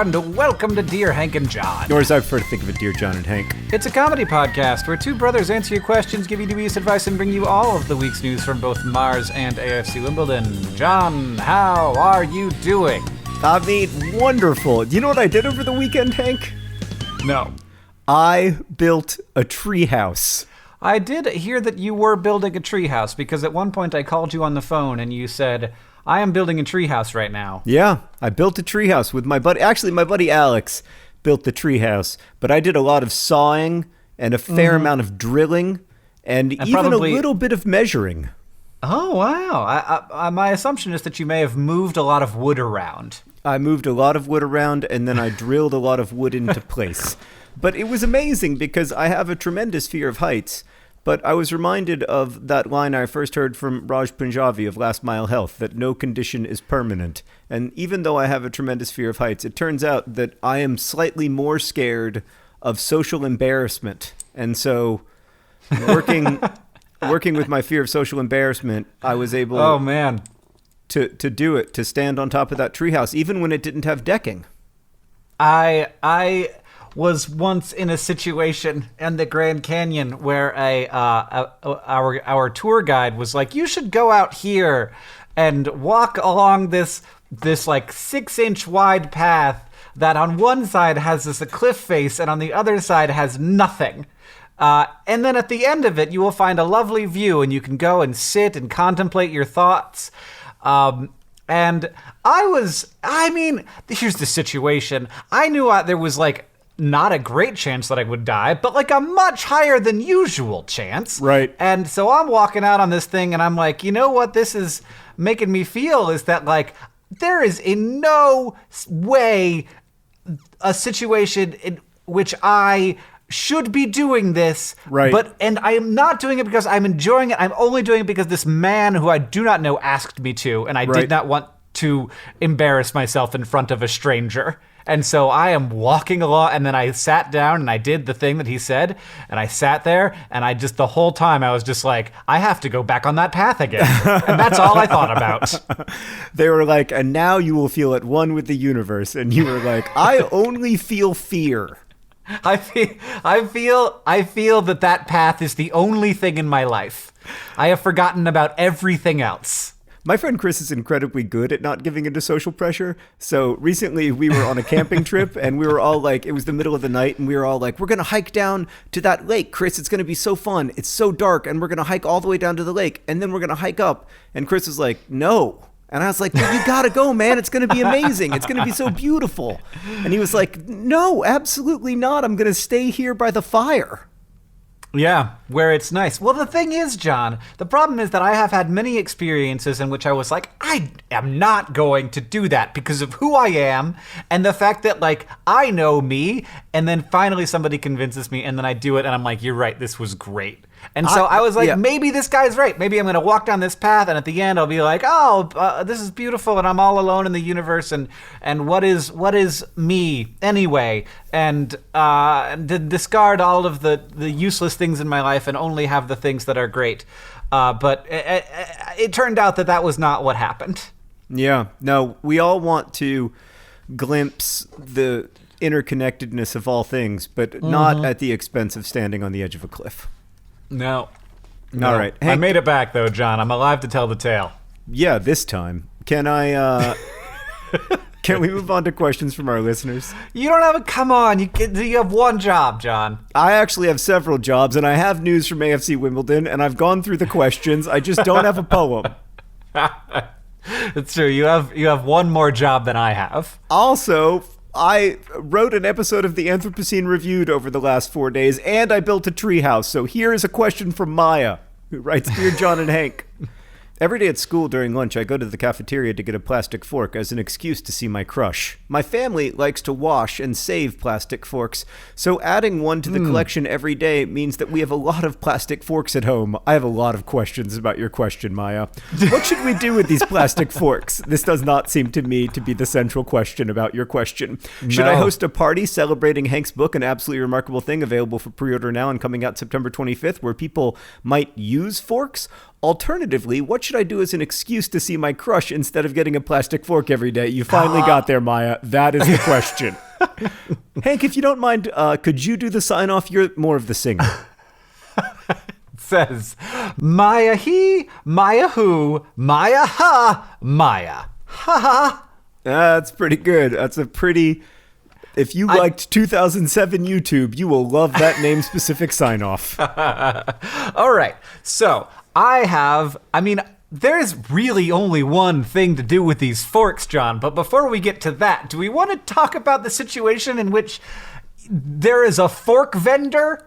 and welcome to Dear Hank and John. Or as I prefer to think of it, Dear John and Hank. It's a comedy podcast where two brothers answer your questions, give you dubious advice, and bring you all of the week's news from both Mars and AFC Wimbledon. John, how are you doing? I mean, wonderful. You know what I did over the weekend, Hank? No. I built a treehouse. I did hear that you were building a treehouse because at one point I called you on the phone and you said, I am building a treehouse right now. Yeah, I built a treehouse with my buddy. Actually, my buddy Alex built the treehouse, but I did a lot of sawing and a fair amount of drilling and even probably a little bit of measuring. Oh, wow. I my assumption is that you may have moved a lot of wood around. I moved a lot of wood around and then I drilled a lot of wood into place. But it was amazing because I have a tremendous fear of heights. But I was reminded of that line I first heard from Raj Punjabi of Last Mile Health, that no condition is permanent. And even though I have a tremendous fear of heights, it turns out that I am slightly more scared of social embarrassment. And so working with my fear of social embarrassment, I was able to do it, to stand on top of that treehouse, even when it didn't have decking. I was once in a situation in the Grand Canyon where our tour guide was like, you should go out here and walk along this like 6-inch wide path that on one side has this a cliff face and on the other side has nothing. And then at the end of it, you will find a lovely view and you can go and sit and contemplate your thoughts. And here's the situation. I knew there was like not a great chance that I would die, but like a much higher than usual chance. Right. And so I'm walking out on this thing and I'm like, you know what this is making me feel is that like there is in no way a situation in which I should be doing this. Right. And I am not doing it because I'm enjoying it. I'm only doing it because this man who I do not know asked me to, and I did not want to embarrass myself in front of a stranger. And so I am walking along, and then I sat down and I did the thing that he said, and I sat there, and I just, the whole time I was just like, I have to go back on that path again. And that's all I thought about. They were like, and now you will feel at one with the universe. And you were like, I only feel fear. I feel that path is the only thing in my life. I have forgotten about everything else. My friend Chris is incredibly good at not giving into social pressure. So recently we were on a camping trip and we were all like, it was the middle of the night and we were all like, we're going to hike down to that lake, Chris. It's going to be so fun. It's so dark and we're going to hike all the way down to the lake and then we're going to hike up. And Chris was like, no. And I was like, you got to go, man. It's going to be amazing. It's going to be so beautiful. And he was like, no, absolutely not. I'm going to stay here by the fire. Yeah, where it's nice. Well, the thing is, John, the problem is that I have had many experiences in which I was like, I am not going to do that because of who I am and the fact that, like, I know me, and then finally somebody convinces me, and then I do it, and I'm like, you're right, this was great. And so I was like, maybe this guy's right. Maybe I'm going to walk down this path, and at the end I'll be like, this is beautiful, and I'm all alone in the universe, and what is me anyway? And discard all of the useless things in my life and only have the things that are great. But it turned out that was not what happened. Yeah. No, we all want to glimpse the interconnectedness of all things, but not at the expense of standing on the edge of a cliff. No. All right. Hank, I made it back, though, John. I'm alive to tell the tale. Yeah, this time. Can we move on to questions from our listeners? You don't have come on. You have one job, John. I actually have several jobs, and I have news from AFC Wimbledon, and I've gone through the questions. I just don't have a poem. It's true. You have one more job than I have. Also, I wrote an episode of the Anthropocene Reviewed over the last 4 days, and I built a treehouse. So here is a question from Maya, who writes, Dear John and Hank, every day at school during lunch, I go to the cafeteria to get a plastic fork as an excuse to see my crush. My family likes to wash and save plastic forks, so adding one to the collection every day means that we have a lot of plastic forks at home. I have a lot of questions about your question, Maya. What should we do with these plastic forks? This does not seem to me to be the central question about your question. Should I host a party celebrating Hank's book, An Absolutely Remarkable Thing, available for pre-order now and coming out September 25th, where people might use forks? Alternatively, what should I do as an excuse to see my crush instead of getting a plastic fork every day? You finally got there, Maya. That is the question. Hank, if you don't mind, could you do the sign off? You're more of the singer. Says, Maya he, Maya who, Maya ha, Maya. Ha ha. That's pretty good. That's a pretty... If you liked 2007 YouTube, you will love that name-specific sign-off. All right. So, there's really only one thing to do with these forks, John. But before we get to that, do we want to talk about the situation in which there is a fork vendor?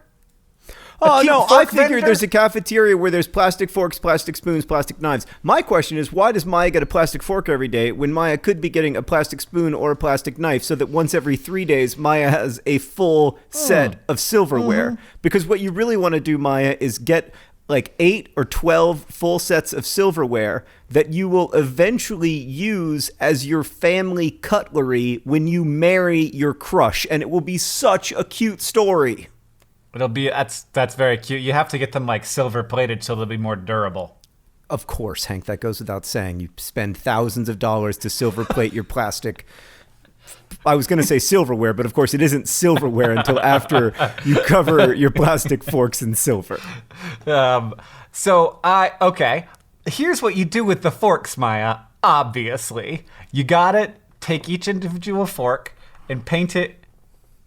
Oh, no, I figure there's a cafeteria where there's plastic forks, plastic spoons, plastic knives. My question is, why does Maya get a plastic fork every day when Maya could be getting a plastic spoon or a plastic knife so that once every 3 days, Maya has a full set of silverware? Because what you really want to do, Maya, is get like 8 or 12 full sets of silverware that you will eventually use as your family cutlery when you marry your crush. And it will be such a cute story. That's very cute. You have to get them like silver plated so they'll be more durable. Of course, Hank, that goes without saying. You spend thousands of dollars to silver plate your plastic. I was going to say silverware, but of course it isn't silverware until after you cover your plastic forks in silver. Okay. Here's what you do with the forks, Maya. Obviously, you gotta take each individual fork and paint it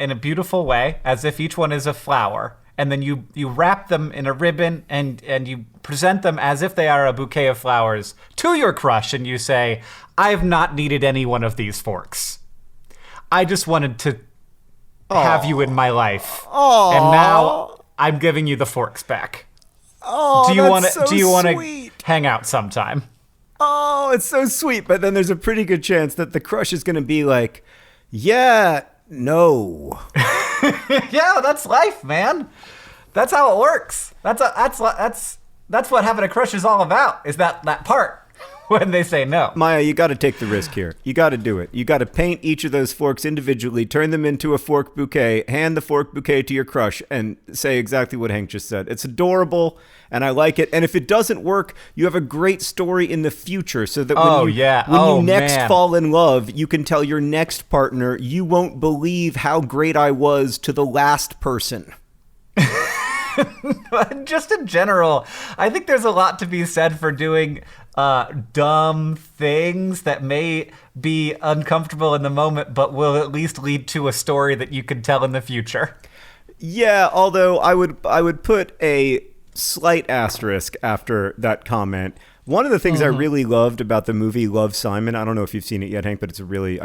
in a beautiful way, as if each one is a flower. And then you wrap them in a ribbon and you present them as if they are a bouquet of flowers to your crush. And you say, I've not needed any one of these forks. I just wanted to have you in my life. Aww. And now I'm giving you the forks back. Oh, do you want to hang out sometime? Oh, it's so sweet. But then there's a pretty good chance that the crush is going to be like, yeah, no. Yeah, that's life, man. That's how it works. That's what having a crush is all about. Is that part when they say no. Maya, you got to take the risk here. You got to do it. You got to paint each of those forks individually, turn them into a fork bouquet, hand the fork bouquet to your crush, and say exactly what Hank just said. It's adorable, and I like it. And if it doesn't work, you have a great story in the future, so that when you next fall in love, you can tell your next partner, you won't believe how great I was to the last person. Just in general, I think there's a lot to be said for doing dumb things that may be uncomfortable in the moment, but will at least lead to a story that you can tell in the future. Yeah, although I would put a slight asterisk after that comment. One of the things I really loved about the movie Love, Simon, I don't know if you've seen it yet, Hank, but I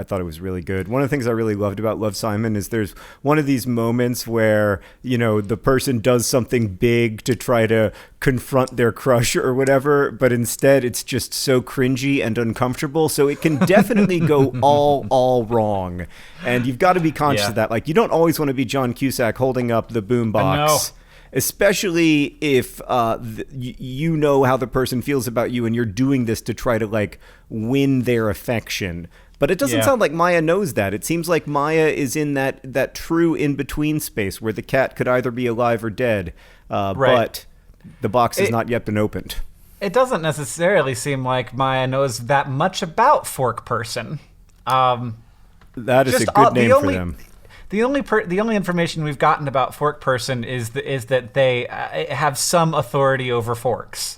thought it was really good. One of the things I really loved about Love, Simon is there's one of these moments where, the person does something big to try to confront their crush or whatever, but instead it's just so cringy and uncomfortable. So it can definitely go all wrong. And you've got to be conscious of that. Like, you don't always want to be John Cusack holding up the boombox. Especially if you know how the person feels about you and you're doing this to try to win their affection. But it doesn't sound like Maya knows that. It seems like Maya is in that true in-between space where the cat could either be alive or dead, but the box has not yet been opened. It doesn't necessarily seem like Maya knows that much about Fork Person. That is a good name for them. The only information we've gotten about Fork Person is that they have some authority over forks.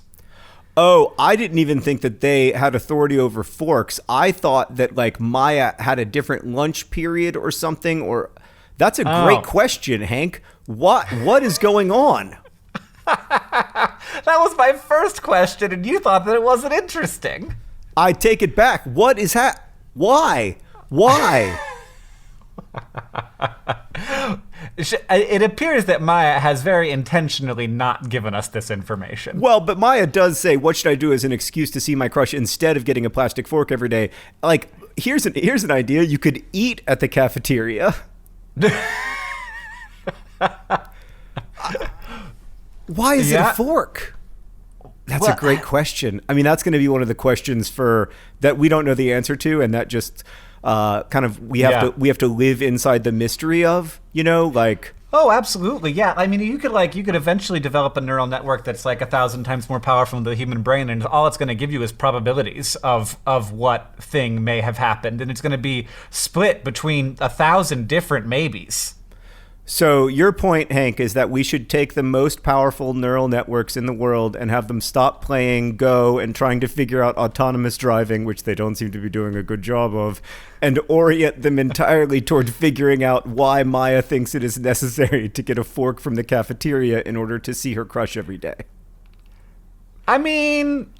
Oh, I didn't even think that they had authority over forks. I thought that Maya had a different lunch period or something. Or that's a great question, Hank. What is going on? That was my first question, and you thought that it wasn't interesting. I take it back. What is Why? It appears that Maya has very intentionally not given us this information. Well, but Maya does say, what should I do as an excuse to see my crush instead of getting a plastic fork every day? Here's an idea. You could eat at the cafeteria. Why is it a fork? That's a great question. I mean, that's going to be one of the questions that we don't know the answer to, and that just... we have to live inside the mystery of, Oh, absolutely. Yeah. I mean, you could eventually develop a neural network that's like 1,000 times more powerful than the human brain, and all it's going to give you is probabilities of what thing may have happened, and it's going to be split between 1,000 different maybes. So your point, Hank, is that we should take the most powerful neural networks in the world and have them stop playing Go and trying to figure out autonomous driving, which they don't seem to be doing a good job of, and orient them entirely toward figuring out why Maya thinks it is necessary to get a fork from the cafeteria in order to see her crush every day. I mean,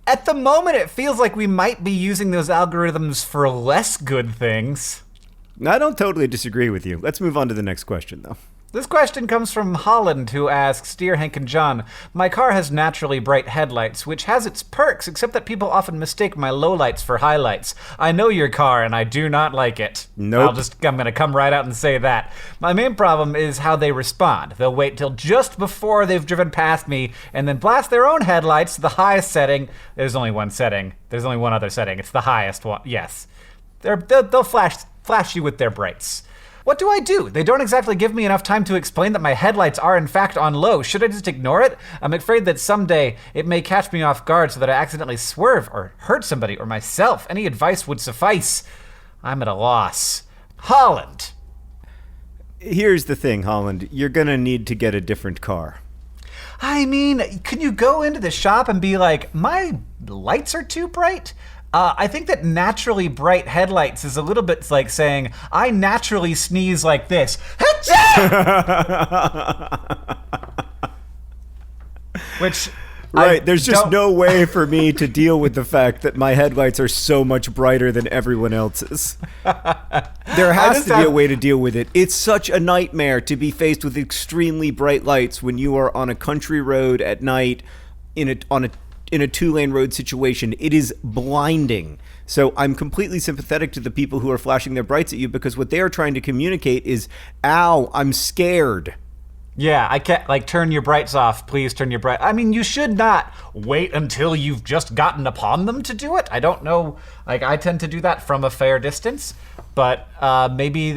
at the moment, it feels like we might be using those algorithms for less good things. I don't totally disagree with you. Let's move on to the next question, though. This question comes from Holland, who asks, Dear Hank and John, my car has naturally bright headlights, which has its perks, except that people often mistake my lowlights for highlights. I know your car, and I do not like it. Nope. I'm going to come right out and say that. My main problem is how they respond. They'll wait till just before they've driven past me, and then blast their own headlights to the highest setting. There's only one setting. There's only one other setting. It's the highest one. Yes. They'll flash you with their brights. What do I do? They don't exactly give me enough time to explain that my headlights are in fact on low. Should I just ignore it? I'm afraid that someday it may catch me off guard so that I accidentally swerve or hurt somebody or myself. Any advice would suffice. I'm at a loss. Holland. Here's the thing, Holland. You're going to need to get a different car. I mean, can you go into the shop and be like, my lights are too bright? I think that naturally bright headlights is a little bit like saying, I naturally sneeze like this. Which, right, there's just no way for me to deal with the fact that my headlights are so much brighter than everyone else's. There has to be a way to deal with it. It's such a nightmare to be faced with extremely bright lights when you are on a country road at night in a two-lane road situation. It is blinding. So I'm completely sympathetic to the people who are flashing their brights at you, because what they are trying to communicate is, ow, I'm scared. Yeah, I can't, turn your brights off. Please turn your bright. I mean, you should not wait until you've just gotten upon them to do it. I don't know. I tend to do that from a fair distance, but maybe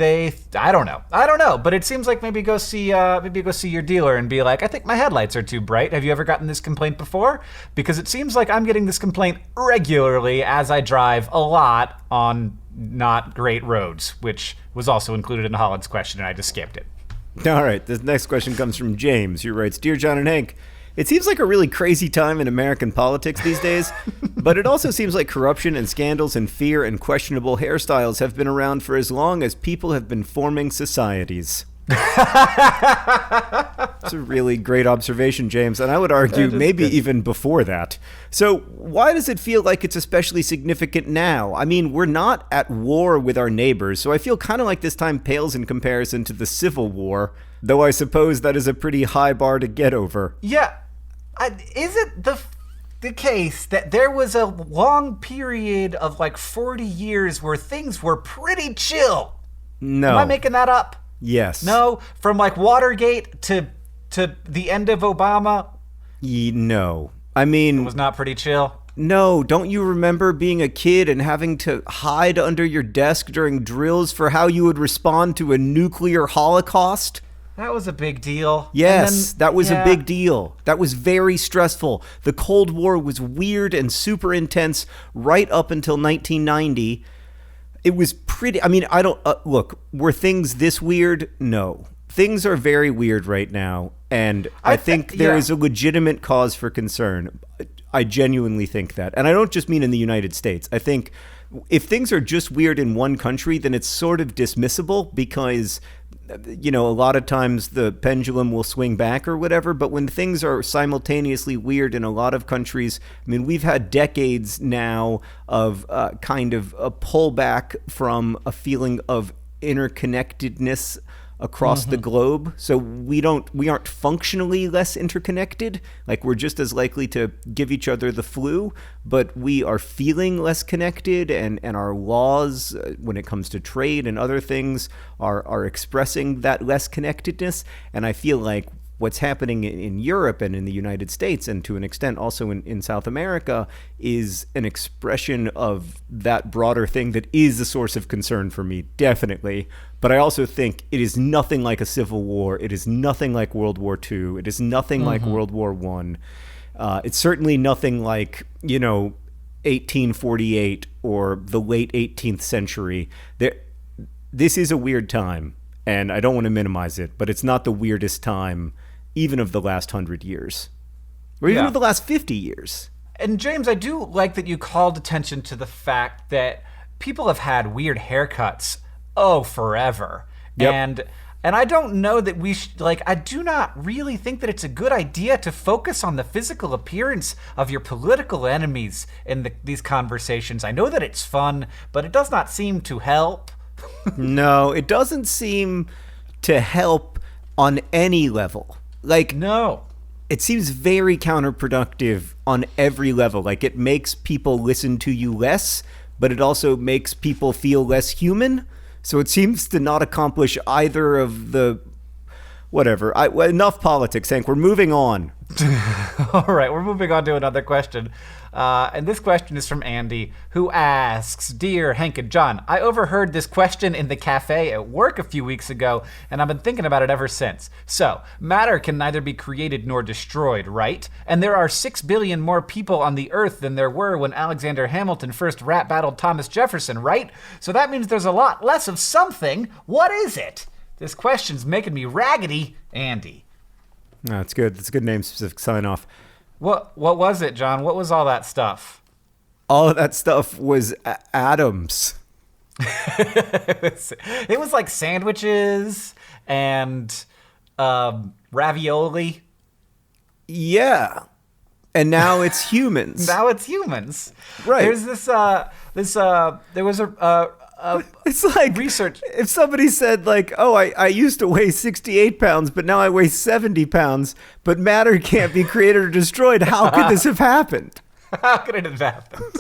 I don't know. But it seems like maybe go see your dealer and be like, I think my headlights are too bright. Have you ever gotten this complaint before? Because it seems like I'm getting this complaint regularly as I drive a lot on not great roads, which was also included in Holland's question, and I just skipped it. All right, this next question comes from James, who writes, Dear John and Hank, it seems like a really crazy time in American politics these days, but it also seems like corruption and scandals and fear and questionable hairstyles have been around for as long as people have been forming societies. It's a really great observation, James, and I would argue maybe even before that. So why does it feel like it's especially significant now? I mean, we're not at war with our neighbors, so I feel kind of like this time pales in comparison to the Civil War, though I suppose that is a pretty high bar to get over. Yeah. Is it the case that there was a long period of 40 years where things were pretty chill? No. Am I making that up? Yes. No? From Watergate to the end of Obama? No. I mean... It was not pretty chill? No, don't you remember being a kid and having to hide under your desk during drills for how you would respond to a nuclear holocaust? That was a big deal. Yes, that was a big deal. That was very stressful. The Cold War was weird and super intense right up until 1990. It was pretty... I mean, I don't... look, were things this weird? No. Things are very weird right now, and I think there is a legitimate cause for concern. I genuinely think that. And I don't just mean in the United States. I think if things are just weird in one country, then it's sort of dismissible because, a lot of times the pendulum will swing back or whatever. But when things are simultaneously weird in a lot of countries, I mean, we've had decades now of kind of a pullback from a feeling of interconnectedness across the globe. So we aren't functionally less interconnected. We're just as likely to give each other the flu, but we are feeling less connected, and our laws when it comes to trade and other things are expressing that less connectedness. And I feel like what's happening in Europe and in the United States, and to an extent also in South America, is an expression of that broader thing that is a source of concern for me, definitely. But I also think it is nothing like a civil war. It is nothing like World War II. It is nothing like World War I. It's certainly nothing like, 1848 or the late 18th century. This is a weird time, and I don't want to minimize it, but it's not the weirdest time even of the last 100 years, or even of the last 50 years. And James, I do like that you called attention to the fact that people have had weird haircuts, forever. Yep. And I don't know that I do not really think that it's a good idea to focus on the physical appearance of your political enemies in these conversations. I know that it's fun, but it does not seem to help. No, it doesn't seem to help on any level. No. It seems very counterproductive on every level. It makes people listen to you less, but it also makes people feel less human. So it seems to not accomplish either of the... Whatever. Enough politics, Hank. We're moving on. All right, we're moving on to another question. And this question is from Andy, who asks, Dear Hank and John, I overheard this question in the cafe at work a few weeks ago, and I've been thinking about it ever since. So, matter can neither be created nor destroyed, right? And there are 6 billion more people on the Earth than there were when Alexander Hamilton first rap battled Thomas Jefferson, right? So that means there's a lot less of something. What is it? This question's making me raggedy, Andy. No, that's good. That's a good name-specific sign-off. What was it, John? What was all that stuff? All of that stuff was atoms. It was like sandwiches and ravioli. Yeah. And now it's humans. Now it's humans. Right. There's there was a it's like research. If somebody said I used to weigh 68 pounds, but now I weigh 70 pounds, but matter can't be created or destroyed, how could this have happened? How could it have happened?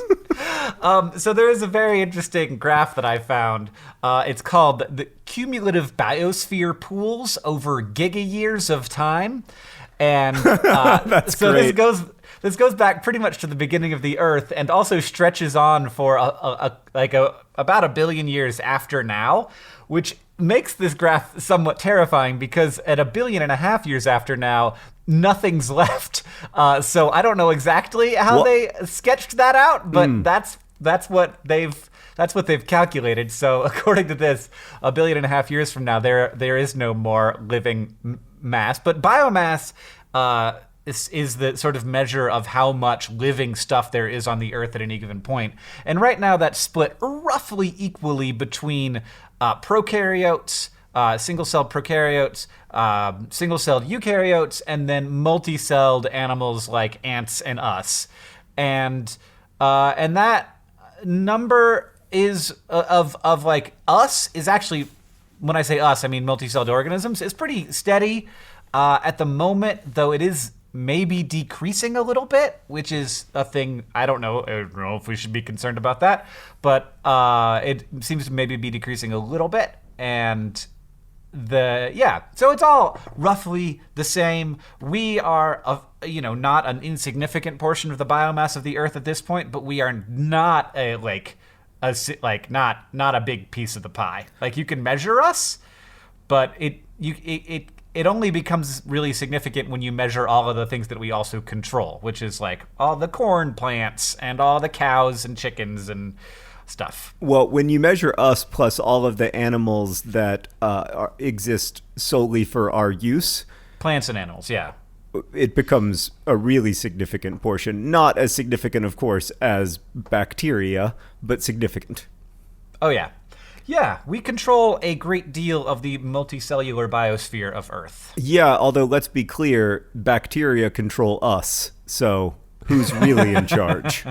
So there is a very interesting graph that I found. It's called the cumulative biosphere pools over giga-years of time. And That's so great. This goes back pretty much to the beginning of the Earth, and also stretches on for about 1 billion years after now, which makes this graph somewhat terrifying because at 1.5 billion years after now, nothing's left. So I don't know exactly how they sketched that out, but that's what they've calculated. So according to this, 1.5 billion years from now, there is no more living mass, but biomass is the sort of measure of how much living stuff there is on the Earth at any given point. And right now that's split roughly equally between prokaryotes, single-celled prokaryotes, single-celled eukaryotes, and then multi-celled animals like ants and us. And that number is of us is actually, when I say us, I mean multi-celled organisms, is pretty steady at the moment, though it is maybe decreasing a little bit, which is a thing I don't know if we should be concerned about that, but it seems to maybe be decreasing a little bit. And so it's all roughly the same. We are not an insignificant portion of the biomass of the Earth at this point, but we are not not a big piece of the pie. You can measure us, but it only becomes really significant when you measure all of the things that we also control, which is all the corn plants and all the cows and chickens and stuff. Well, when you measure us plus all of the animals that exist solely for our use, plants and animals, yeah, it becomes a really significant portion. Not as significant, of course, as bacteria, but significant. Oh, yeah. Yeah, we control a great deal of the multicellular biosphere of Earth. Yeah, although let's be clear, bacteria control us. So who's really in charge?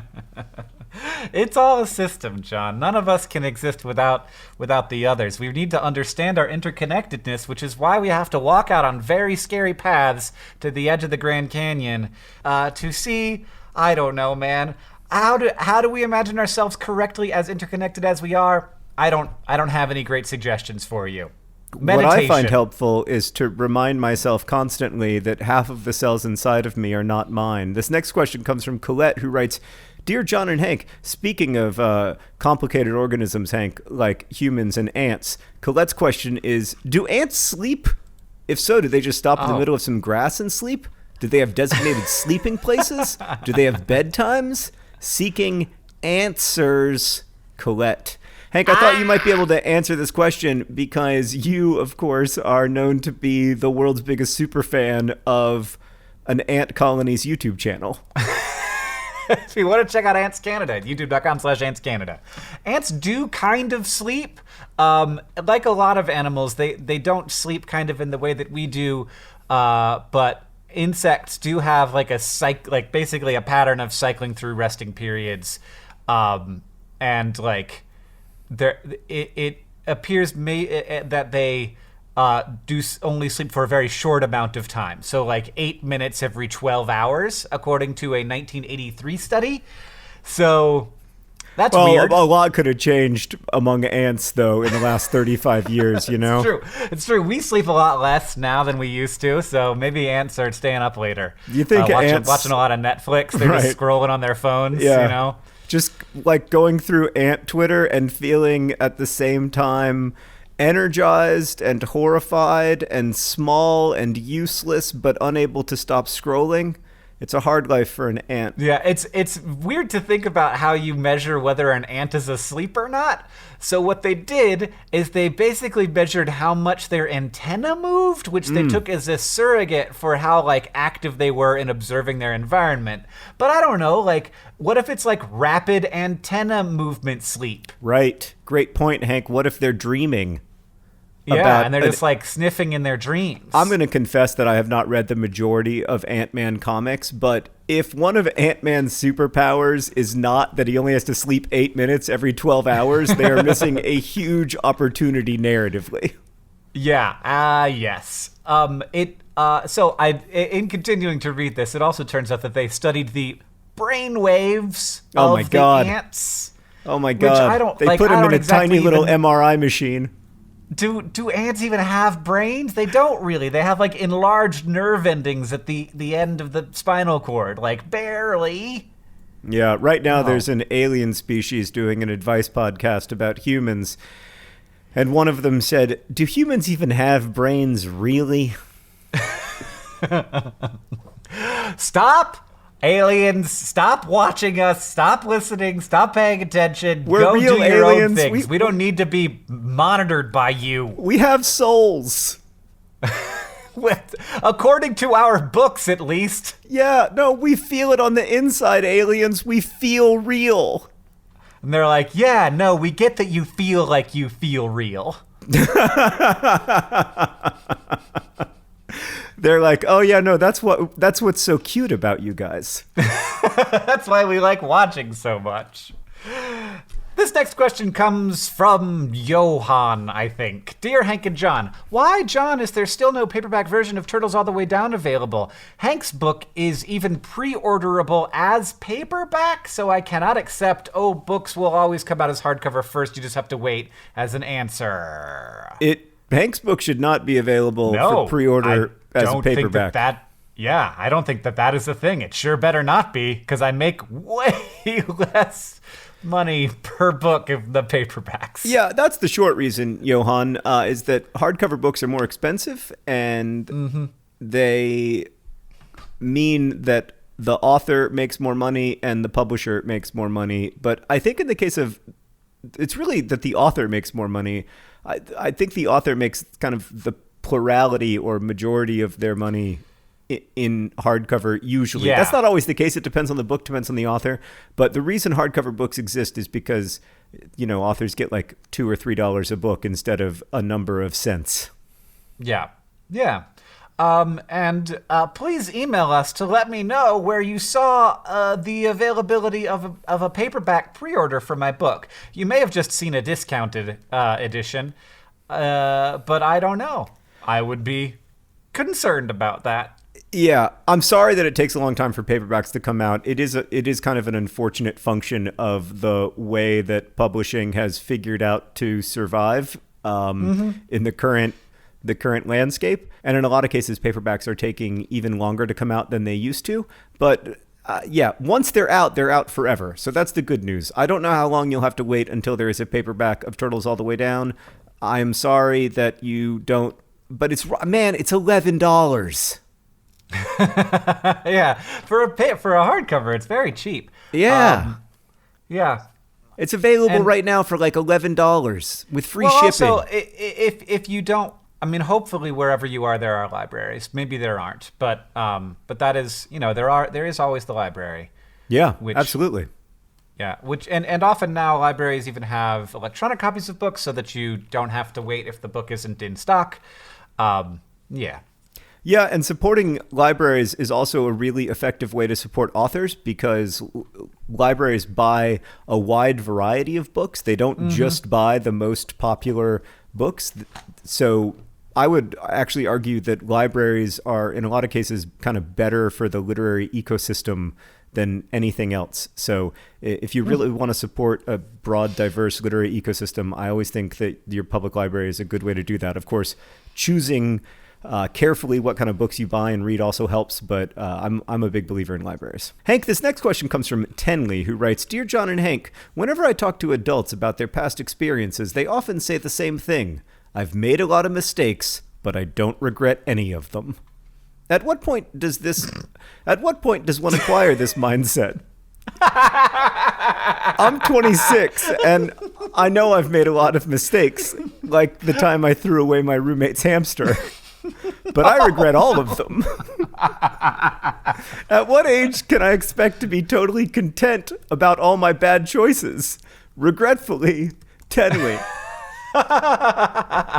It's all a system, John. None of us can exist without the others. We need to understand our interconnectedness, which is why we have to walk out on very scary paths to the edge of the Grand Canyon to see, I don't know, man. How do we imagine ourselves correctly as interconnected as we are? I don't have any great suggestions for you. What I find Meditation. helpful is to remind myself constantly that half of the cells inside of me are not mine. This next question comes from Colette, who writes, Dear John and Hank, speaking of complicated organisms, Hank, like humans and ants, Colette's question is, do ants sleep? If so, do they just stop in the middle of some grass and sleep? Do they have designated sleeping places? Do they have bedtimes? Seeking answers, Colette. Hank, I thought you might be able to answer this question because you, of course, are known to be the world's biggest super fan of an ant colony's YouTube channel. If you want to check out Ants Canada, youtube.com/Ants Canada. Ants do kind of sleep. Like a lot of animals, they don't sleep kind of in the way that we do, but insects do have like basically a pattern of cycling through resting periods, and like it appears that they do only sleep for a very short amount of time. So like 8 minutes every 12 hours, according to a 1983 study. So that's weird. A lot could have changed among ants, though, in the last 35 years, you know? It's true. We sleep a lot less now than we used to, so maybe ants are staying up later. You think watching a lot of Netflix, they're just scrolling on their phones, you know? Just like going through ant Twitter and feeling at the same time energized and horrified and small and useless but unable to stop scrolling. It's a hard life for an ant. Yeah, it's weird to think about how you measure whether an ant is asleep or not. So what they did is they basically measured how much their antenna moved, which they took as a surrogate for how like active they were in observing their environment. But I don't know, like what if it's like rapid antenna movement sleep? Right. Great point, Hank. What if they're dreaming? Yeah, and they're just like sniffing in their dreams. I'm going to confess that I have not read the majority of Ant-Man comics, but if one of Ant-Man's superpowers is not that he only has to sleep 8 minutes every 12 hours, they are missing a huge opportunity narratively. Yeah, yes. In continuing to read this, it also turns out that they studied the brain waves of the ants. Oh my God. They put them in a tiny little MRI machine. Do ants even have brains? They don't really. They have like enlarged nerve endings at the end of the spinal cord, like barely. Yeah, right now there's an alien species doing an advice podcast about humans, and one of them said, "Do humans even have brains, really?" Stop! Aliens, stop watching us, stop listening, stop paying attention. We're Go real do your aliens. own things. We don't need to be monitored by you. We have souls. According to our books, at least. Yeah, no, we feel it on the inside, aliens. We feel real. And they're like, yeah, no, we get that you feel like you feel real. They're like, oh yeah, no, that's what's so cute about you guys. That's why we like watching so much. This next question comes from Johan, I think. Dear Hank and John, why, John, is there still no paperback version of Turtles All the Way Down available? Hank's book is even pre-orderable as paperback, so I cannot accept, books will always come out as hardcover first, you just have to wait as an answer. Hank's book should not be available for pre-order as a paperback. I don't think that is a thing. It sure better not be, because I make way less money per book of the paperbacks. Yeah, that's the short reason, Johan, is that hardcover books are more expensive, and they mean that the author makes more money and the publisher makes more money. But I think in the case of, it's really that the author makes more money. I think the author makes kind of the plurality or majority of their money in hardcover usually. Yeah. That's not always the case. It depends on the book, depends on the author. But the reason hardcover books exist is because, authors get like $2 or $3 a book instead of a number of cents. Yeah. Yeah. And please email us to let me know where you saw the availability of a paperback pre-order for my book. You may have just seen a discounted edition, but I don't know. I would be concerned about that. Yeah, I'm sorry that it takes a long time for paperbacks to come out. It is kind of an unfortunate function of the way that publishing has figured out to survive. in the current landscape. And in a lot of cases, paperbacks are taking even longer to come out than they used to. But once they're out forever. So that's the good news. I don't know how long you'll have to wait until there is a paperback of Turtles All the Way Down. I'm sorry that you don't, but it's $11. Yeah, for a hardcover, it's very cheap. Yeah. Yeah. It's available right now for like $11 with free shipping. Also, if you don't, I mean, hopefully wherever you are, there are libraries. Maybe there aren't, but that is, there is always the library. Yeah, absolutely. Yeah, and often now libraries even have electronic copies of books so that you don't have to wait if the book isn't in stock. Yeah. Yeah, and supporting libraries is also a really effective way to support authors because libraries buy a wide variety of books. They don't just buy the most popular books. So I would actually argue that libraries are, in a lot of cases, kind of better for the literary ecosystem than anything else. So if you really want to support a broad, diverse literary ecosystem, I always think that your public library is a good way to do that. Of course, choosing carefully what kind of books you buy and read also helps, but I'm a big believer in libraries. Hank, this next question comes from Tenley, who writes, Dear John and Hank, whenever I talk to adults about their past experiences, they often say the same thing. I've made a lot of mistakes, but I don't regret any of them. At what point does one acquire this mindset? I'm 26, and I know I've made a lot of mistakes, like the time I threw away my roommate's hamster. But I regret all of them. At what age can I expect to be totally content about all my bad choices? Regretfully, Tenley.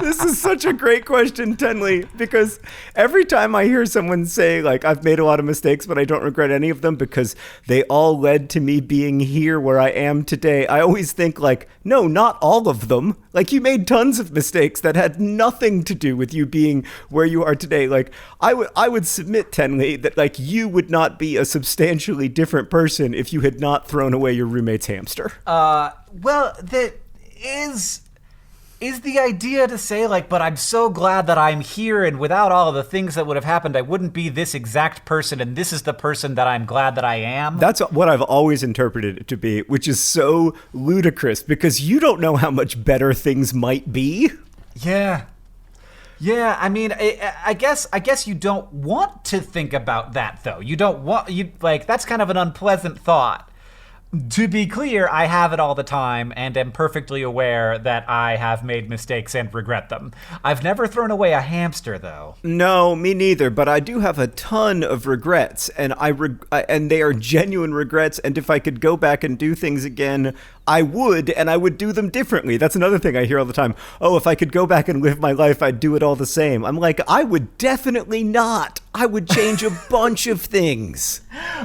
This is such a great question, Tenley, because every time I hear someone say, like, I've made a lot of mistakes, but I don't regret any of them because they all led to me being here where I am today, I always think, like, no, not all of them. Like, you made tons of mistakes that had nothing to do with you being where you are today. Like, I would submit, Tenley, that, like, you would not be a substantially different person if you had not thrown away your roommate's hamster. Well, that is the idea to say, like, but I'm so glad that I'm here, and without all of the things that would have happened, I wouldn't be this exact person, and this is the person that I'm glad that I am? That's what I've always interpreted it to be, which is so ludicrous, because you don't know how much better things might be. Yeah. Yeah, I mean, I guess you don't want to think about that, though. That's kind of an unpleasant thought. To be clear, I have it all the time and am perfectly aware that I have made mistakes and regret them. I've never thrown away a hamster, though. No, me neither, but I do have a ton of regrets, and and they are genuine regrets, and if I could go back and do things again, I would, and I would do them differently. That's another thing I hear all the time. Oh, if I could go back and live my life, I'd do it all the same. I'm like, I would definitely not. I would change a bunch of things.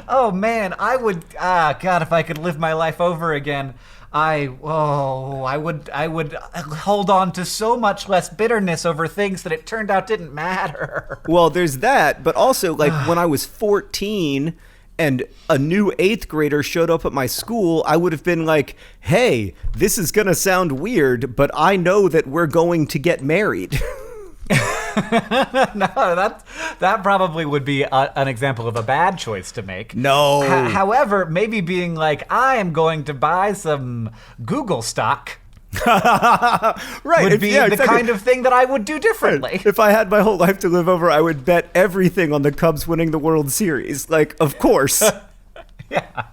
Oh, man, I would, God, if I could live my life over again, I would hold on to so much less bitterness over things that it turned out didn't matter. Well, there's that, but also, like, when I was 14 and a new 8th grader showed up at my school, I would have been like, hey, this is going to sound weird, but I know that we're going to get married. No, that probably would be an example of a bad choice to make. No. However, maybe being like, I am going to buy some Google stock right, would be the kind of thing that I would do differently. If I had my whole life to live over, I would bet everything on the Cubs winning the World Series. Like, of course. Yeah.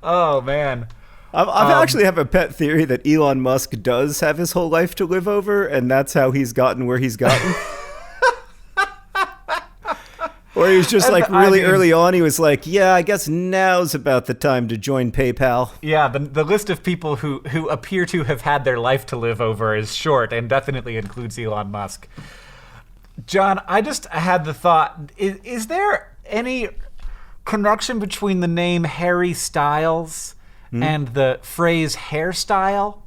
Oh, man. I actually have a pet theory that Elon Musk does have his whole life to live over, and that's how he's gotten where he's gotten. Or he was just like early on, he was like, yeah, I guess now's about the time to join PayPal. Yeah, the list of people who appear to have had their life to live over is short and definitely includes Elon Musk. John, I just had the thought, is there any connection between the name Harry Styles and the phrase hairstyle?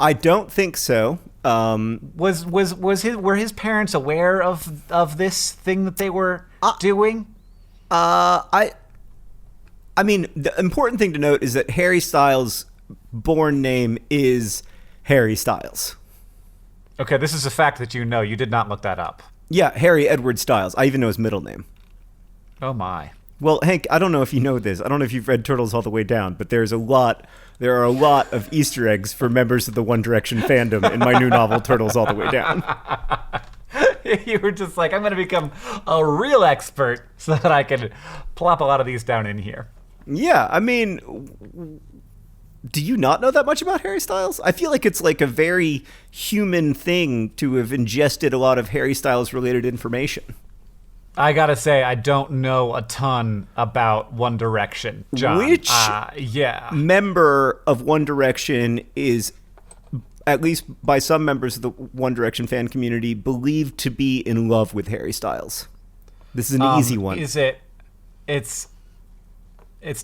I don't think so. Were his parents aware of this thing that they were doing? I mean, the important thing to note is that Harry Styles' born name is Harry Styles. Okay, this is a fact that you know. You did not look that up. Yeah, Harry Edward Styles. I even know his middle name. Oh, my. Well, Hank, I don't know if you know this. I don't know if you've read Turtles All the Way Down, but there are a lot of Easter eggs for members of the One Direction fandom in my new novel, Turtles All the Way Down. You were just like, I'm going to become a real expert so that I can plop a lot of these down in here. Yeah, I mean, do you not know that much about Harry Styles? I feel like it's like a very human thing to have ingested a lot of Harry Styles related information. I gotta say, I don't know a ton about One Direction, John. Which member of One Direction is, at least by some members of the One Direction fan community, believed to be in love with Harry Styles? This is an easy one. Is it? It's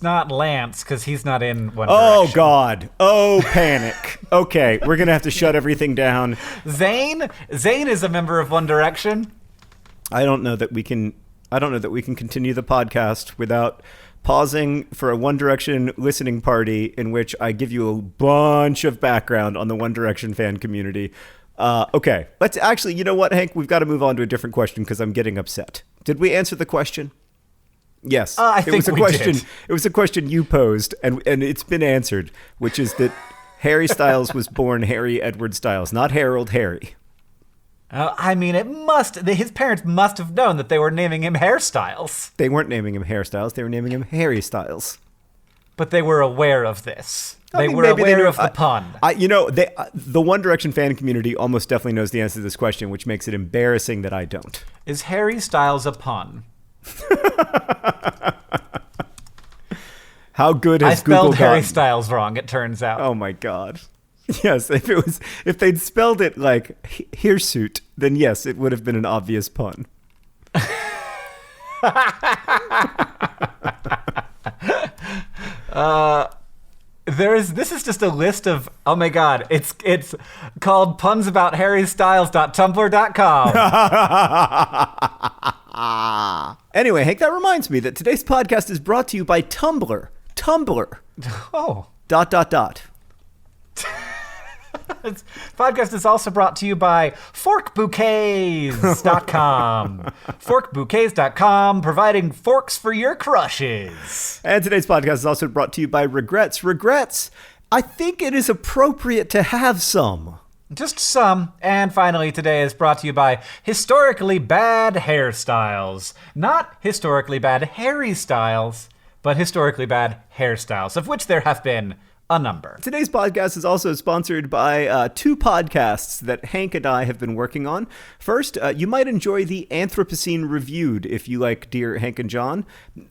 not Lance, because he's not in One Direction. Oh, God. Oh, panic. Okay, we're going to have to shut everything down. Zayn? Zayn is a member of One Direction. I don't know that we can continue the podcast without pausing for a One Direction listening party in which I give you a bunch of background on the One Direction fan community. Okay, let's actually, you know what, Hank? We've got to move on to a different question because I'm getting upset. Did we answer the question? Yes. I think we did. It was a question you posed, and it's been answered, which is that Harry Styles was born Harry Edward Styles, not Harold Harry. I mean, his parents must have known that they were naming him Hairstyles. They weren't naming him Hairstyles, they were naming him Harry Styles. But they were aware of this. They mean, were aware of the pun. The One Direction fan community almost definitely knows the answer to this question, which makes it embarrassing that I don't. Is Harry Styles a pun? How good has Google I spelled Harry gotten? Styles wrong, it turns out. Oh my God. Yes, if they'd spelled it like hirsute, then yes, it would have been an obvious pun. This is just a list of, oh my God, it's called punsaboutharrystyles.tumblr.com. Anyway, Hank, that reminds me that today's podcast is brought to you by Tumblr. Tumblr. Oh. ... This podcast is also brought to you by forkbouquets.com. Forkbouquets.com, providing forks for your crushes. And today's podcast is also brought to you by Regrets. Regrets, I think it is appropriate to have some. Just some. And finally, today is brought to you by historically bad hairstyles. Not historically bad Harry Styles, but historically bad hairstyles, of which there have been a number. Today's podcast is also sponsored by two podcasts that Hank and I have been working on. First, you might enjoy the Anthropocene Reviewed if you like Dear Hank and John.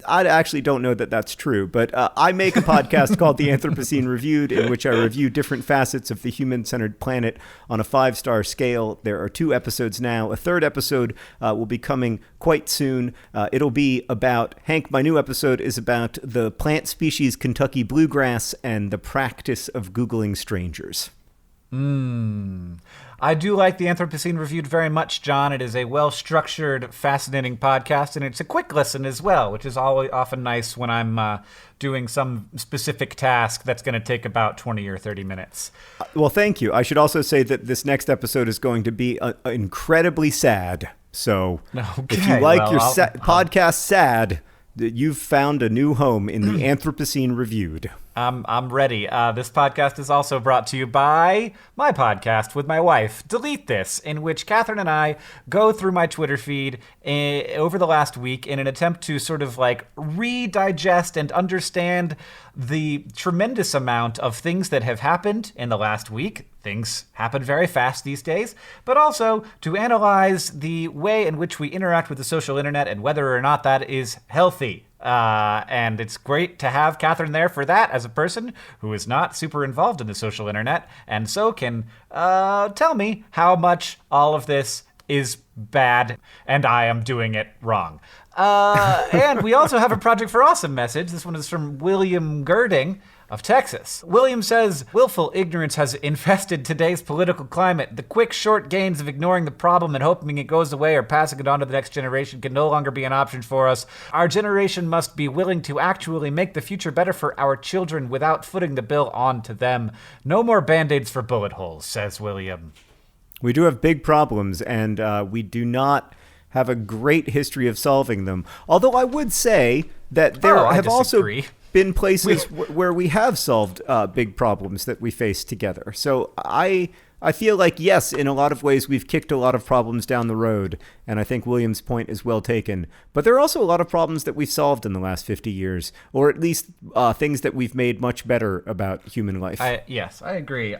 I actually don't know that that's true, but I make a podcast called the Anthropocene Reviewed in which I review different facets of the human-centered planet on a 5-star scale. There are 2 episodes now. A 3rd episode will be coming quite soon. It'll be about, Hank, my new episode is about the plant species Kentucky bluegrass and the practice of Googling strangers. I do like the Anthropocene Reviewed very much, John. It is a well-structured, fascinating podcast, and it's a quick listen as well, which is always often nice when I'm doing some specific task that's going to take about 20 or 30 minutes. Well, thank you. I should also say that this next episode is going to be incredibly sad. So if you like podcast sad, you've found a new home in the Anthropocene Reviewed. I'm ready. This podcast is also brought to you by my podcast with my wife, Delete This, in which Catherine and I go through my Twitter feed over the last week in an attempt to sort of like redigest and understand the tremendous amount of things that have happened in the last week. Things happen very fast these days, but also to analyze the way in which we interact with the social internet and whether or not that is healthy. And it's great to have Catherine there for that as a person who is not super involved in the social internet and so can tell me how much all of this is bad and I am doing it wrong. And we also have a Project for Awesome message. This one is from William Girding. of Texas. William says, willful ignorance has infested today's political climate. The quick, short gains of ignoring the problem and hoping it goes away or passing it on to the next generation can no longer be an option for us. Our generation must be willing to actually make the future better for our children without footing the bill on to them. No more Band-Aids for bullet holes, says William. We do have big problems, and we do not have a great history of solving them. Although I would say that there have also been places where we have solved big problems that we face together. So I feel like, yes, in a lot of ways, we've kicked a lot of problems down the road, and I think William's point is well taken. But there are also a lot of problems that we've solved in the last 50 years, or at least things that we've made much better about human life. Yes, I agree.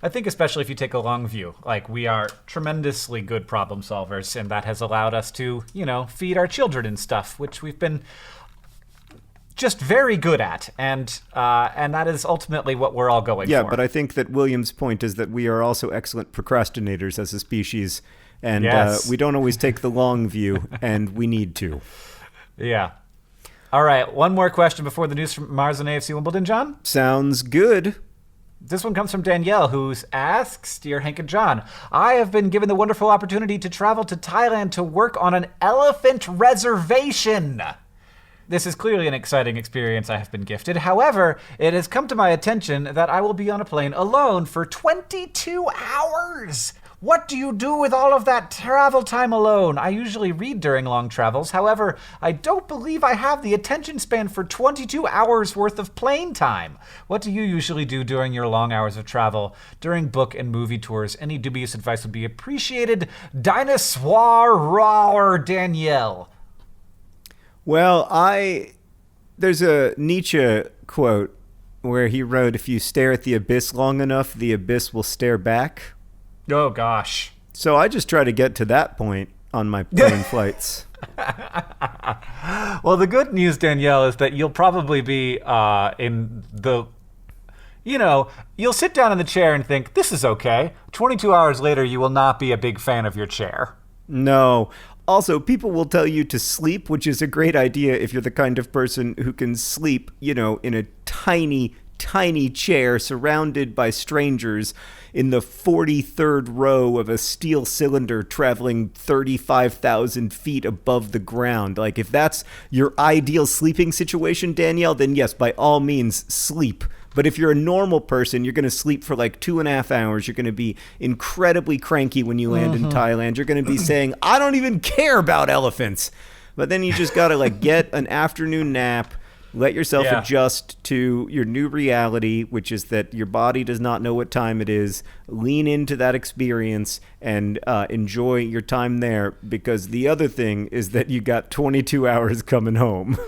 I think especially if you take a long view, like we are tremendously good problem solvers, and that has allowed us to, feed our children and stuff, which we've been just very good at, and that is ultimately what we're all going for. Yeah, but I think that William's point is that we are also excellent procrastinators as a species, and we don't always take the long view, and we need to. Yeah. All right, one more question before the news from Mars and AFC Wimbledon, John? Sounds good. This one comes from Danielle, who asks, Dear Hank and John, I have been given the wonderful opportunity to travel to Thailand to work on an elephant reservation. This is clearly an exciting experience I have been gifted. However, it has come to my attention that I will be on a plane alone for 22 hours. What do you do with all of that travel time alone? I usually read during long travels. However, I don't believe I have the attention span for 22 hours worth of plane time. What do you usually do during your long hours of travel? During book and movie tours, any dubious advice would be appreciated. Dinosaur Danielle. Well, there's a Nietzsche quote where he wrote, if you stare at the abyss long enough, the abyss will stare back. Oh, gosh. So I just try to get to that point on my plane flights. Well, the good news, Danielle, is that you'll probably be in the... you'll sit down in the chair and think, this is okay. 22 hours later, you will not be a big fan of your chair. No. Also, people will tell you to sleep, which is a great idea if you're the kind of person who can sleep, in a tiny chair surrounded by strangers in the 43rd row of a steel cylinder traveling 35,000 feet above the ground. Like, if that's your ideal sleeping situation, Danielle, then yes, by all means, sleep. But if you're a normal person, you're going to sleep for like 2.5 hours. You're going to be incredibly cranky when you land in Thailand. You're going to be saying, I don't even care about elephants. But then you just got to get an afternoon nap. Let yourself adjust to your new reality, which is that your body does not know what time it is. Lean into that experience and enjoy your time there, because the other thing is that you got 22 hours coming home.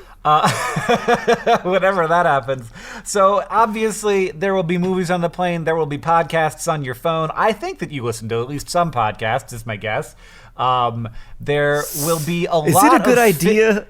Whenever that happens. So obviously there will be movies on the plane. There will be podcasts on your phone. I think that you listen to at least some podcasts, is my guess. There will be a lot of... Is it a good idea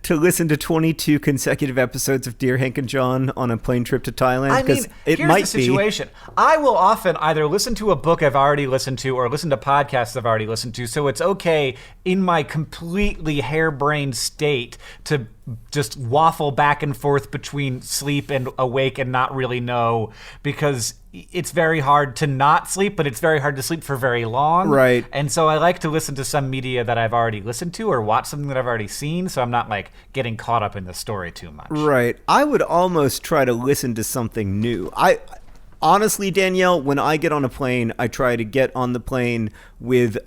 to listen to 22 consecutive episodes of Dear Hank and John on a plane trip to Thailand? I mean, here's the situation. I will often either listen to a book I've already listened to or listen to podcasts I've already listened to, so it's okay in my completely harebrained state to just waffle back and forth between sleep and awake and not really know, because it's very hard to not sleep, but it's very hard to sleep for very long. Right. And so I like to listen to some media that I've already listened to or watch something that I've already seen, so I'm not getting caught up in the story too much. Right. I would almost try to listen to something new. Honestly, Danielle, when I get on a plane, I try to get on the plane with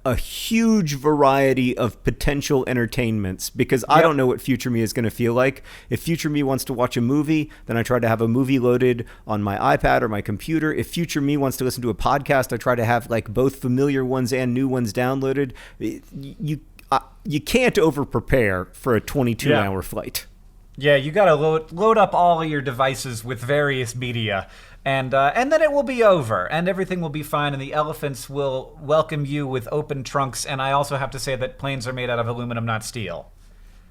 a huge variety of potential entertainments, because I don't know what future me is going to feel like. If future me wants to watch a movie, then I try to have a movie loaded on my iPad or my computer. If future me wants to listen to a podcast, I try to have both familiar ones and new ones downloaded. You can't over-prepare for a 22-hour flight. Yeah, you got to load up all of your devices with various media. And then it will be over, and everything will be fine, and the elephants will welcome you with open trunks. And I also have to say that planes are made out of aluminum, not steel.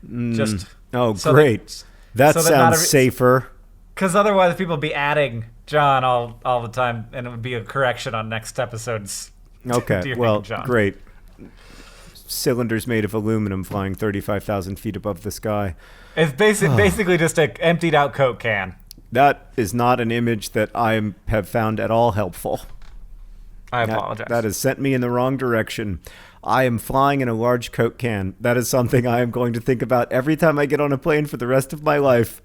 Great. That sounds safer. Because otherwise people would be adding John all the time, and it would be a correction on next episodes. Okay, well, great. Cylinders made of aluminum flying 35,000 feet above the sky. It's basically just an emptied out Coke can. That is not an image that I have found at all helpful. I apologize. That has sent me in the wrong direction. I am flying in a large Coke can. That is something I am going to think about every time I get on a plane for the rest of my life.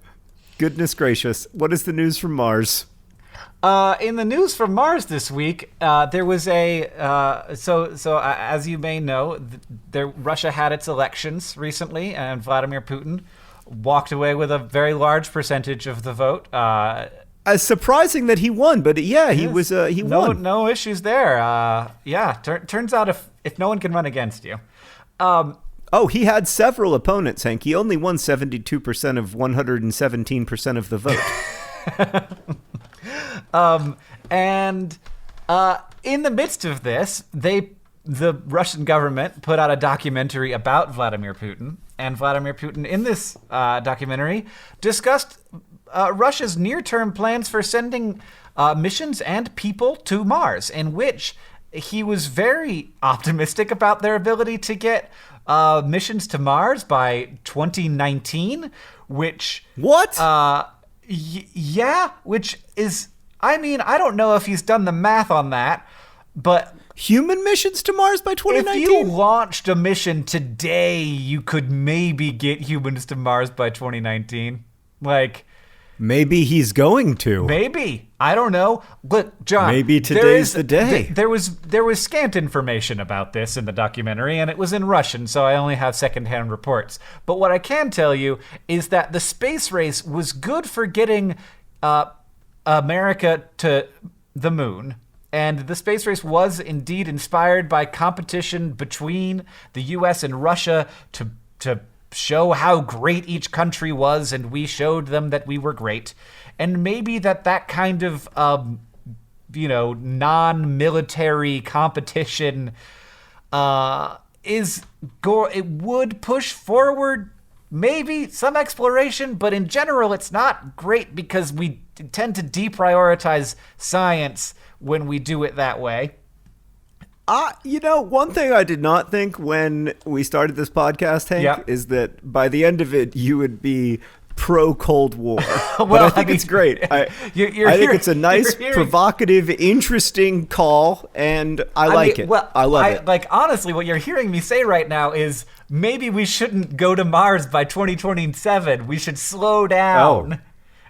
Goodness gracious. What is the news from Mars? In the news from Mars this week, there was as you may know, Russia had its elections recently, and Vladimir Putin walked away with a very large percentage of the vote. Surprising that he won, but he won. No issues there. Turns out if no one can run against you. He had several opponents, Hank. He only won 72% of 117% of the vote. In the midst of this, the Russian government put out a documentary about Vladimir Putin, and Vladimir Putin in this documentary discussed Russia's near-term plans for sending missions and people to Mars, in which he was very optimistic about their ability to get missions to Mars by 2019, which... What? Which is... I mean, I don't know if he's done the math on that, but... Human missions to Mars by 2019? If you launched a mission today, you could maybe get humans to Mars by 2019. Maybe he's going to. Maybe. I don't know. Look, John. Maybe today's the day. There was scant information about this in the documentary, and it was in Russian, so I only have secondhand reports. But what I can tell you is that the space race was good for getting America to the moon. And the space race was indeed inspired by competition between the U.S. and Russia to show how great each country was, and we showed them that we were great. And maybe that kind of, non-military competition it would push forward maybe some exploration, but in general, it's not great because we tend to deprioritize science when we do it that way. One thing I did not think when we started this podcast, Hank, is that by the end of it, you would be pro-Cold War. But I think it's great. I think it's a nice, provocative, interesting call, and I like it. Well, I love it. Honestly, what you're hearing me say right now is maybe we shouldn't go to Mars by 2027. We should slow down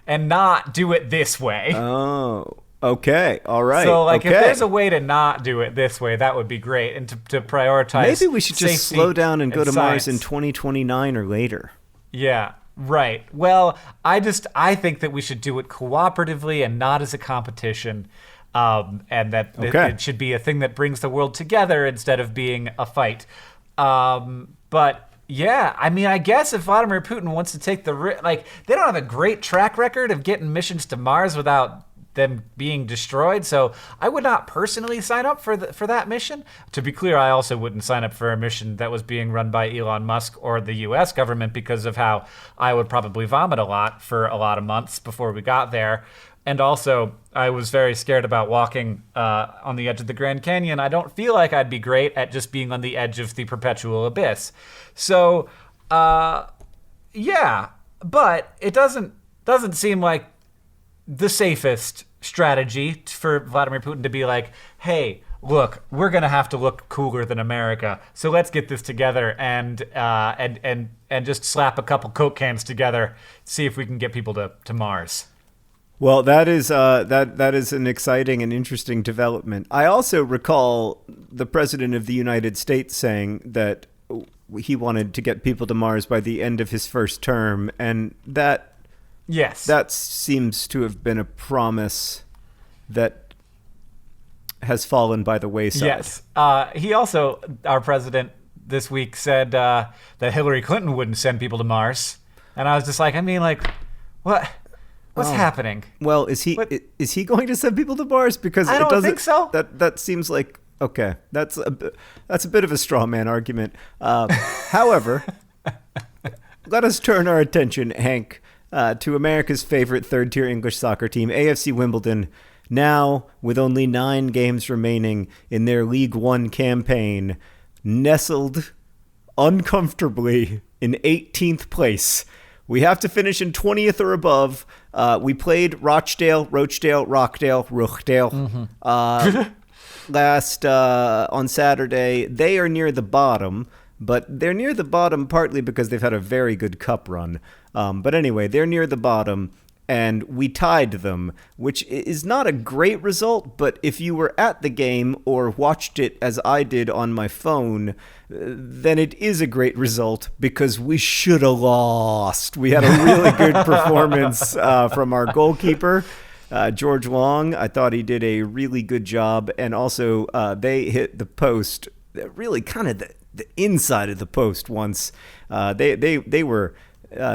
and not do it this way. Oh. Okay, all right. So, if there's a way to not do it this way, that would be great, and to prioritize. Maybe we should just slow down and go to Mars in 2029 or later. Yeah, right. Well, I think that we should do it cooperatively and not as a competition, and that it should be a thing that brings the world together instead of being a fight. But yeah, I mean, I guess if Vladimir Putin wants to take the they don't have a great track record of getting missions to Mars without them being destroyed, so I would not personally sign up for that mission. To be clear, I also wouldn't sign up for a mission that was being run by Elon Musk or the U.S. government because of how I would probably vomit a lot for a lot of months before we got there. And also, I was very scared about walking on the edge of the Grand Canyon. I don't feel like I'd be great at just being on the edge of the perpetual abyss. So, yeah, but it doesn't seem like the safest strategy for Vladimir Putin to be like, hey, look, we're going to have to look cooler than America, so let's get this together and just slap a couple Coke cans together, see if we can get people to Mars. Well, that is an exciting and interesting development. I also recall the President of the United States saying that he wanted to get people to Mars by the end of his first term, and that seems to have been a promise that has fallen by the wayside. Yes. He also, our president this week, said that Hillary Clinton wouldn't send people to Mars. And I was just like, what? What's happening? Well, is he going to send people to Mars? Because I don't think so. That seems like, okay, that's a bit of a straw man argument. However, let us turn our attention, Hank, to America's favorite third-tier English soccer team, AFC Wimbledon, now with only 9 games remaining in their League One campaign, nestled uncomfortably in 18th place. We have to finish in 20th or above. We played Rochdale, Rockdale, last on Saturday. They are near the bottom, but they're near the bottom partly because they've had a very good cup run. But anyway, they're near the bottom, and we tied them, which is not a great result, but if you were at the game or watched it as I did on my phone, then it is a great result because we should have lost. We had a really good performance from our goalkeeper, George Long. I thought he did a really good job, and also they hit the post, really kind of the inside of the post once. They were...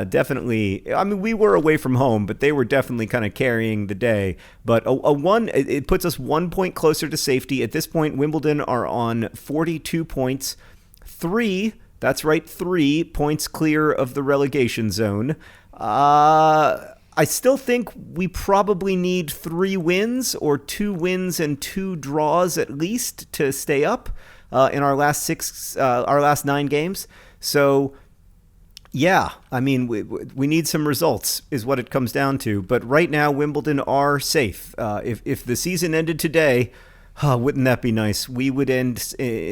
definitely, I mean, we were away from home, but they were definitely kind of carrying the day. But it puts us 1 point closer to safety. At this point, Wimbledon are on 42 points. 3 points clear of the relegation zone. I still think we probably need 3 wins or 2 wins and 2 draws at least to stay up in our last 9 games. So... yeah, I mean, we need some results is what it comes down to. But right now, Wimbledon are safe. If the season ended today, wouldn't that be nice? We would end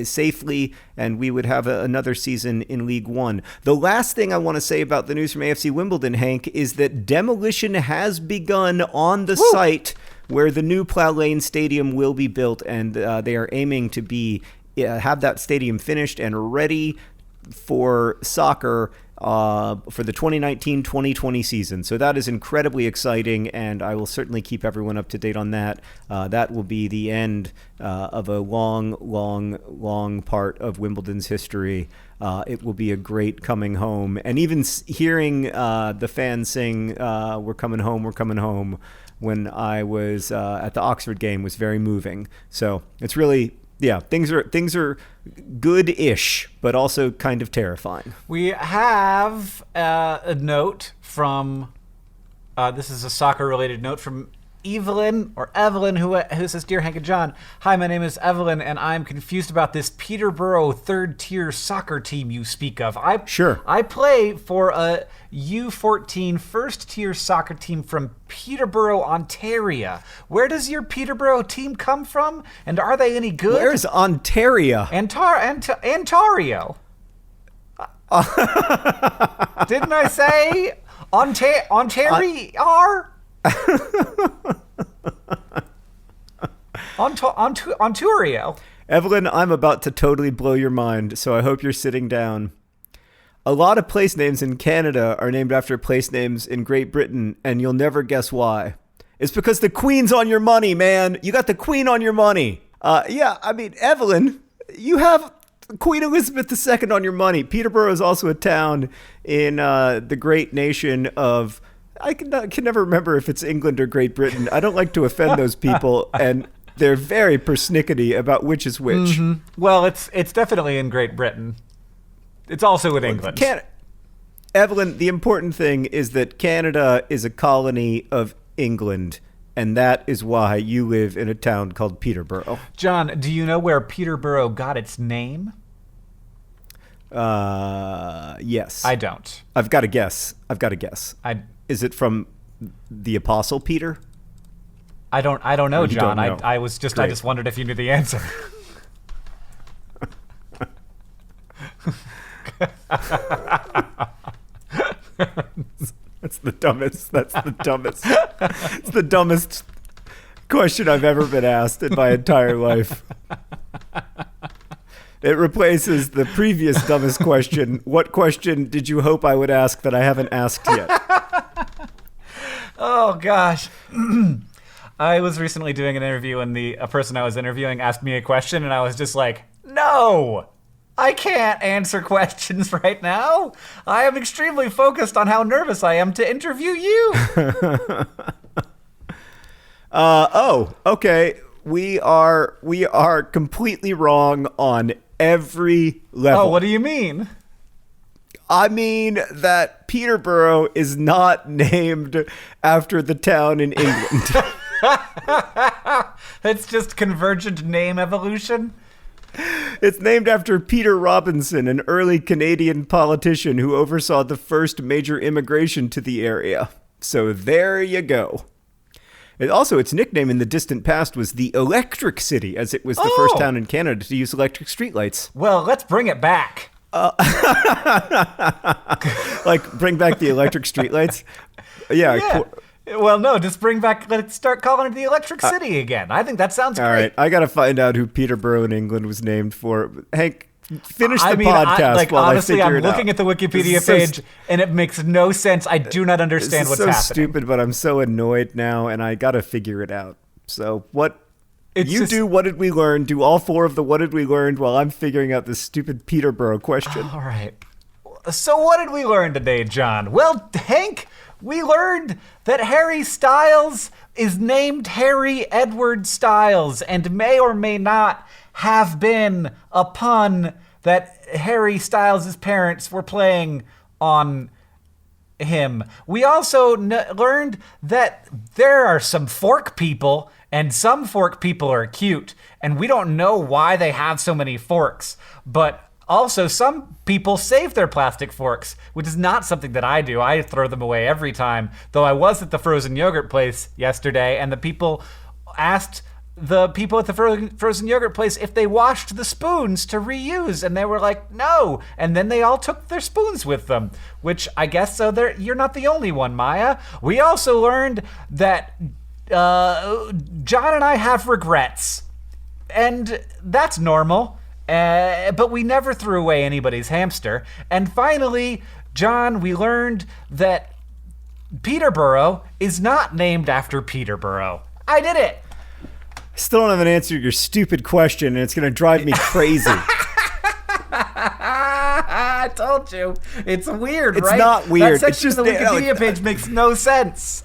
safely, and we would have another season in League One. The last thing I want to say about the news from AFC Wimbledon, Hank, is that demolition has begun on the site where the new Plough Lane Stadium will be built, and they are aiming to have that stadium finished and ready for soccer for the 2019-2020 season. So that is incredibly exciting, and I will certainly keep everyone up to date on that. That will be the end of a long, long, long part of Wimbledon's history. It will be a great coming home. And even hearing the fans sing, we're coming home, when I was at the Oxford game was very moving. So it's really... yeah, things are good-ish, but also kind of terrifying. We have a note from, this is a soccer-related note from Evelyn, who says, Dear Hank and John, hi, my name is Evelyn, and I'm confused about this Peterborough third-tier soccer team you speak of. I play for a U14 first-tier soccer team from Peterborough, Ontario. Where does your Peterborough team come from, and are they any good? Where's Ontario? Ontario. Didn't I say Ontario? Ontario. Evelyn, I'm about to totally blow your mind, so I hope you're sitting down. A lot of place names in Canada are named after place names in Great Britain, and you'll never guess why. It's because the Queen's on your money, man. You got the Queen on your money. Yeah, I mean, Evelyn, you have Queen Elizabeth II on your money. Peterborough is also a town in the great nation of... I can never remember if it's England or Great Britain. I don't like to offend those people, and they're very persnickety about which is which. Mm-hmm. Well, it's definitely in Great Britain. It's also in England. Evelyn, the important thing is that Canada is a colony of England, and that is why you live in a town called Peterborough. John, do you know where Peterborough got its name? Yes. I don't. I've got a guess. Is it from the Apostle Peter? I don't know, John. Don't know. I just wondered if you knew the answer. That's the dumbest. It's the dumbest question I've ever been asked in my entire life. It replaces the previous dumbest question. What question did you hope I would ask that I haven't asked yet? Oh, gosh. I was recently doing an interview, and a person I was interviewing asked me a question, and I was just like, no, I can't answer questions right now. I am extremely focused on how nervous I am to interview you. Okay. We are completely wrong on every level. Oh, what do you mean? I mean that Peterborough is not named after the town in England. It's just convergent name evolution? It's named after Peter Robinson, an early Canadian politician who oversaw the first major immigration to the area. So there you go. Its nickname in the distant past was the Electric City, as it was the first town in Canada to use electric streetlights. Well, let's bring it back. Like, bring back the electric streetlights? Yeah. Well, no, just let's start calling it the Electric City again. I think that sounds great. All right, I got to find out who Peterborough in England was named for. Hank, finish the podcast while honestly, I figure I'm it out. looking at the Wikipedia page, and it makes no sense. I do not understand what's happening. happening. It's so stupid, but I'm so annoyed now, and I got to figure it out. So what did we learn? Do all four of the what did we learn while I'm figuring out this stupid Peterborough question. All right. So what did we learn today, John? Well, Hank, we learned that Harry Styles is named Harry Edward Styles and may or may not have been a pun that Harry Styles' parents were playing on him. We also learned that there are some fork people, and some fork people are cute, and we don't know why they have so many forks, but also, some people save their plastic forks, which is not something that I do. I throw them away every time, though I was at the frozen yogurt place yesterday, and the people asked the people at the frozen yogurt place if they washed the spoons to reuse, and they were like, no, and then they all took their spoons with them, which I guess so. You're not the only one, Maya. We also learned that John and I have regrets, and that's normal. But we never threw away anybody's hamster. And finally, John, we learned that Peterborough is not named after Peterborough. I did it! Still don't have an answer to your stupid question, and it's going to drive me crazy. I told you. It's weird, it's right? It's not weird. That section of the Wikipedia page makes no sense.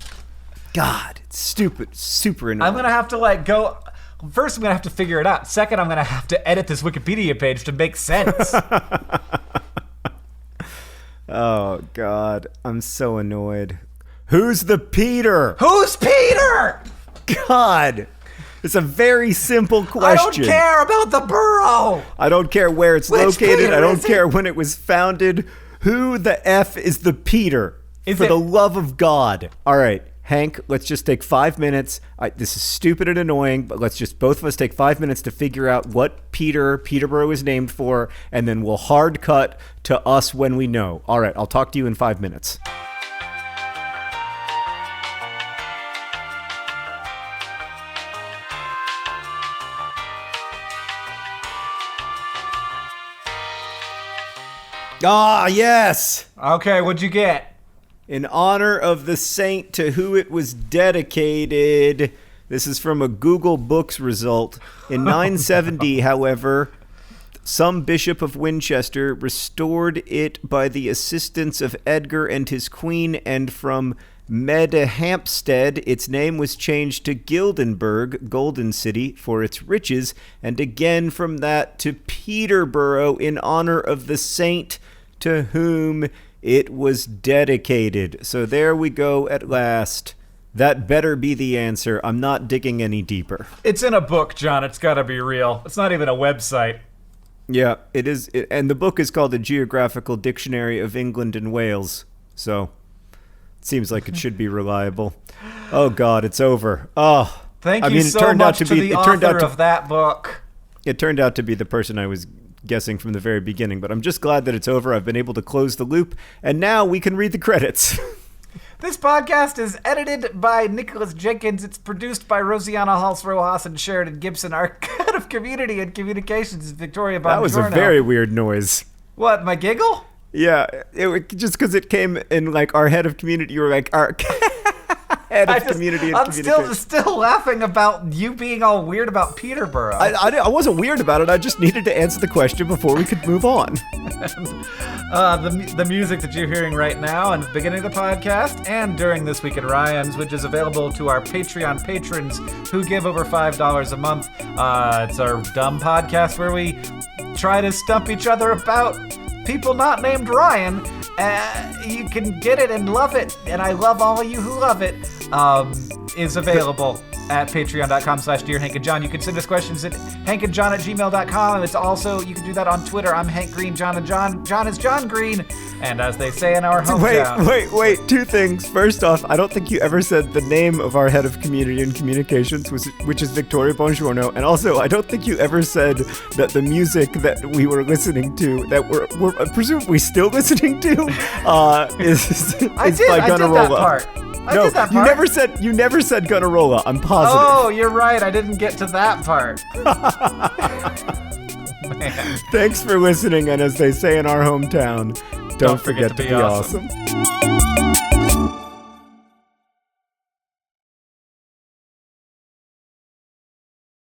God, it's stupid. Super annoying. I'm going to have to, go... First, I'm going to have to figure it out. Second, I'm going to have to edit this Wikipedia page to make sense. Oh, God. I'm so annoyed. Who's the Peter? Who's Peter? God. It's a very simple question. I don't care about the borough. I don't care where it's located. Peter I don't care when it was founded. Who the F is the Peter? For the love of God. All right. Hank, let's just take 5 minutes. This is stupid and annoying, but let's just both of us take 5 minutes to figure out what Peterborough is named for, and then we'll hard cut to us when we know. All right, I'll talk to you in 5 minutes. Ah, yes! Okay, what'd you get? In honor of the saint to who it was dedicated. This is from a Google Books result. In 970, however, some bishop of Winchester restored it by the assistance of Edgar and his queen, and from Medehampstead, its name was changed to Gildenburg, Golden City, for its riches, and again from that to Peterborough in honor of the saint to whom it was dedicated. So there we go at last. That better be the answer. I'm not digging any deeper. It's in a book, John. It's got to be real. It's not even a website. Yeah, it is. And the book is called The Geographical Dictionary of England and Wales. So it seems like it should be reliable. Oh, God, it's over. Oh, Thank you so much to the author of that book. It turned out to be the person I was guessing from the very beginning, but I'm just glad that it's over. I've been able to close the loop, and now we can read the credits. This podcast is edited by Nicholas Jenkins. It's produced by Rosianna Halls-Rojas and Sheridan Gibson. Our head of community and communications is Victoria Bongiorno. That was a very weird noise. What, my giggle? Yeah, just because it came in our head of community, you were like, our head of community and communication. I'm still laughing about you being all weird about Peterborough. I wasn't weird about it. I just needed to answer the question before we could move on. The music that you're hearing right now and the beginning of the podcast and during This Week in Ryan's, which is available to our Patreon patrons who give over $5 a month. It's our dumb podcast where we try to stump each other about people not named Ryan. You can get it and love it, and I love all of you who love it. is available at patreon.com/DearHankandJohn. You can send us questions at hankandjohn@gmail.com. It's also, you can do that on Twitter. I'm Hank Green. John is John Green. And as they say in our hometown... Wait. Two things. First off, I don't think you ever said the name of our head of community and communications, which is Victoria Bongiorno. And also, I don't think you ever said that the music that we were listening to, that we're presumably still listening to, is by Gunnarolla. I did that part. You never said Gunnarolla. I'm positive. Oh, you're right. I didn't get to that part. Man. Thanks for listening, and as they say in our hometown, don't forget to be awesome.